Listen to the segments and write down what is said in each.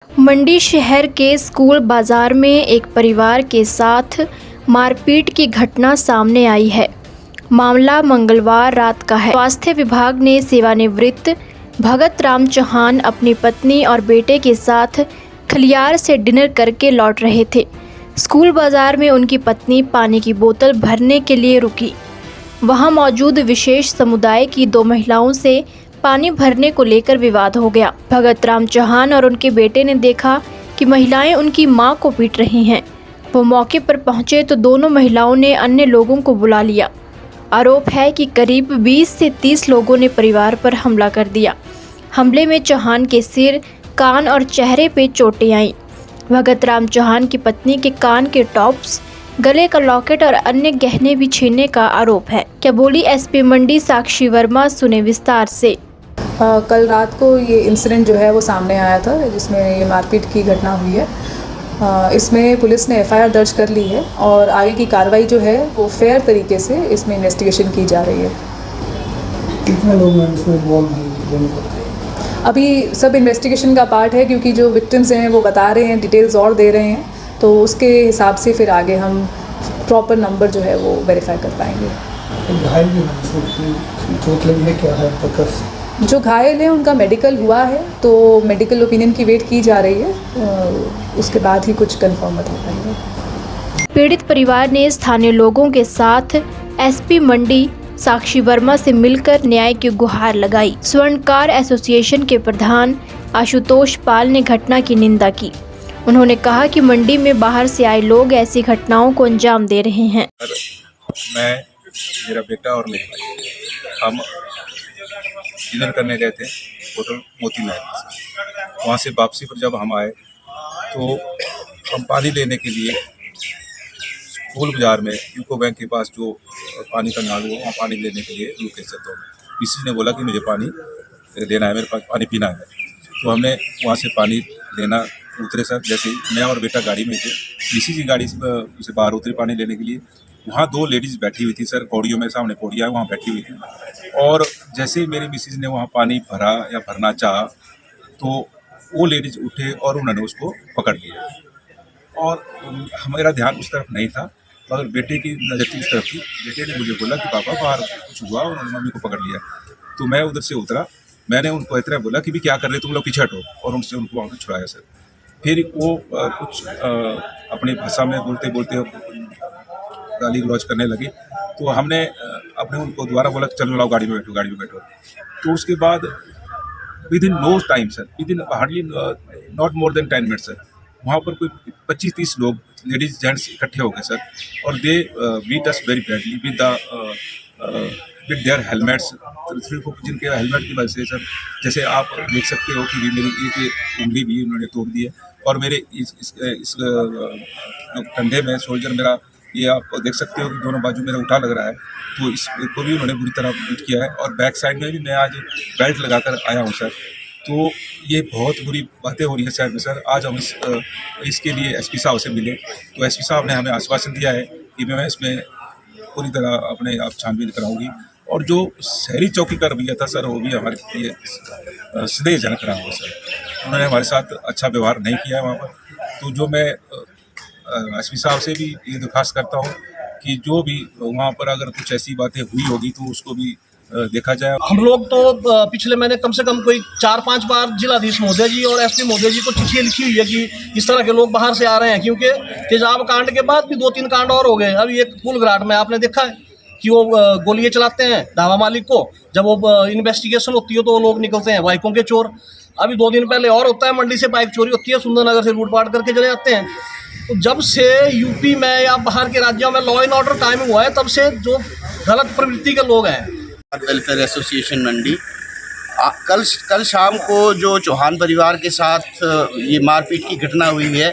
मंडी शहर के स्कूल बाजार में एक परिवार के साथ मारपीट की घटना सामने आई है। मामला मंगलवार रात का है। स्वास्थ्य विभाग ने सेवानिवृत्त भगत राम चौहान अपनी पत्नी और बेटे के साथ खलियार से डिनर करके लौट रहे थे। स्कूल बाजार में उनकी पत्नी पानी की बोतल भरने के लिए रुकी। वहां मौजूद विशेष समुदाय की 2 महिलाओं से पानी भरने को लेकर विवाद हो गया। भगत राम चौहान और उनके बेटे ने देखा कि महिलाएं उनकी मां को पीट रही हैं। वो मौके पर पहुंचे तो दोनों महिलाओं ने अन्य लोगों को बुला लिया। आरोप है कि करीब 20 से 30 लोगों ने परिवार पर हमला कर दिया। हमले में चौहान के सिर, कान और चेहरे पे चोटें आईं। भगत राम चौहान की पत्नी के कान के टॉप्स, गले का लॉकेट और अन्य गहने भी छीनने का आरोप है। क्या बोली एसपी मंडी साक्षी वर्मा, सुने विस्तार से। कल रात को ये इंसिडेंट जो है वो सामने आया था, जिसमें ये मारपीट की घटना हुई है। इसमें पुलिस ने एफआईआर दर्ज कर ली है और आगे की कार्रवाई जो है वो फेयर तरीके से इसमें इन्वेस्टिगेशन की जा रही है। कितने लोग हैं इसमें इन्वॉल्व हैं? अभी सब इन्वेस्टिगेशन का पार्ट है, क्योंकि जो विक्टिम्स हैं वो बता रहे हैं, डिटेल्स और दे रहे हैं, तो उसके हिसाब से फिर आगे हम प्रॉपर नंबर जो है वो वेरीफाई कर पाएंगे। घायल भी हैं, चोट लगी है, क्या है फोकस? जो घायल है उनका मेडिकल हुआ है, तो मेडिकल ओपिनियन की वेट की जा रही है, उसके बाद ही कुछ कंफर्म बता पाएंगे। पीड़ित परिवार ने स्थानीय लोगों के साथ एसपी मंडी साक्षी वर्मा से मिलकर न्याय की गुहार लगाई। स्वर्णकार एसोसिएशन के प्रधान आशुतोष पाल ने घटना की निंदा की। उन्होंने कहा कि मंडी में बाहर से आए लोग ऐसी घटनाओं को अंजाम दे रहे हैं। मैं, मेरा बेटा और मेरी भाई, हम डिनर करने गए थे होटल मोती महल। वहाँ से वापसी पर जब हम आए तो हम पानी लेने के लिए स्कूल बाजार में यूको बैंक के पास जो पानी का नाल, वहाँ पानी लेने के लिए रुके थे। तो किसी ने बोला कि मुझे पानी लेना है, मेरे पास पानी पीना है। तो हमने वहाँ से पानी लेना उतरे सर। जैसे मैं और बेटा गाड़ी में थे, किसी की गाड़ी से बाहर उतरे पानी लेने के लिए। वहाँ 2 लेडीज़ बैठी हुई थी सर, पौड़ियों में, सामने पौड़िया है, वहाँ बैठी हुई थी। और जैसे ही मेरी मिसेज ने वहाँ पानी भरा या भरना चाहा तो वो लेडीज़ उठे और उन्होंने उसको पकड़ लिया। और हमारा ध्यान उस तरफ नहीं था, मगर बेटे की नज़र थी उस तरफ की। बेटे ने मुझे बोला कि पापा बाहर कुछ हुआ, उन्होंने मम्मी को पकड़ लिया। तो मैं उधर से उतरा, मैंने उनको इतना बोला कि भी क्या कर रहे तुम लोग, पीछे हटो, और उनसे उनको वहाँ से छुड़ाया सर। फिर वो कुछ अपनी भाषा में बोलते बोलते गाली गलौज करने लगे। तो हमने अपने उनको दोबारा बोला कि चलो लाओ गाड़ी में बैठो, गाड़ी में बैठो। तो उसके बाद within no time sir, within hardly not more than 10 minute sir, वहाँ पर कोई 25-30 लोग, लेडीज जेंट्स इकट्ठे हो गए सर। और they beat us very badly with their helmets, जिनके हेलमेट की वजह से सर, जैसे आप देख सकते हो कि मेरी एक उंगली भी उन्होंने तोड़ दी है। और मेरे इस कंधे में शोल्डर मेरा, ये आप देख सकते हो कि दोनों बाजू मेरा उठा लग रहा है, तो इसको भी उन्होंने बुरी तरह बीट किया है। और बैक साइड में भी मैं आज बेल्ट लगाकर आया हूँ सर। तो ये बहुत बुरी बातें हो रही है शहर में सर। आज हम इसके लिए एसपी साहब से मिले, तो एसपी साहब ने हमें आश्वासन दिया है कि मैं इसमें पूरी तरह अपने आप छानबीन कराऊंगी। और जो शहरी चौकी का रवैया था सर, वो भी हमारे लिए संदेहजनक रहा हो सर। उन्होंने हमारे साथ अच्छा व्यवहार नहीं किया है वहाँ पर। तो जो मैं एसपी साहब से भी ये दरख्वास्त करता हूँ कि जो भी वहाँ पर अगर कुछ ऐसी बातें हुई होगी तो उसको भी देखा जाए। हम लोग तो पिछले महीने कम से कम कोई 4-5 बार जिलाधीश महोदय जी और एसपी महोदय जी को चिट्ठी लिखी हुई है कि इस तरह के लोग बाहर से आ रहे हैं, क्योंकि तेजाब कांड के बाद भी 2-3 कांड और हो गए। अभी एक फूलघाट में आपने देखा है कि वो गोलियां चलाते हैं ढाबा मालिक को, जब वो इन्वेस्टिगेशन होती है तो वो लोग निकलते हैं बाइकों के चोर। अभी 2 दिन पहले और होता है, मंडी से बाइक चोरी होती है, सुंदरनगर से लूटपाट करके चले जाते हैं। तो जब से यूपी में या बाहर के राज्यों में लॉ एंड ऑर्डर कायम हुआ है, तब से जो गलत प्रवृत्ति के लोग हैं। वेलफेयर एसोसिएशन मंडी, कल शाम को जो चौहान परिवार के साथ ये मारपीट की घटना हुई है,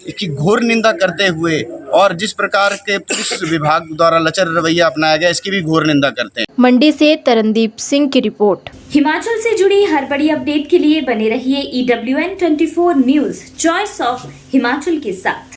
इसकी घोर निंदा करते हुए और जिस प्रकार के पुलिस विभाग द्वारा लचर रवैया अपनाया गया, इसकी भी घोर निंदा करते हैं। मंडी से तरनदीप सिंह की रिपोर्ट। हिमाचल से जुड़ी हर बड़ी अपडेट के लिए बने रहिए EWN24 news, choice of Himachal के साथ।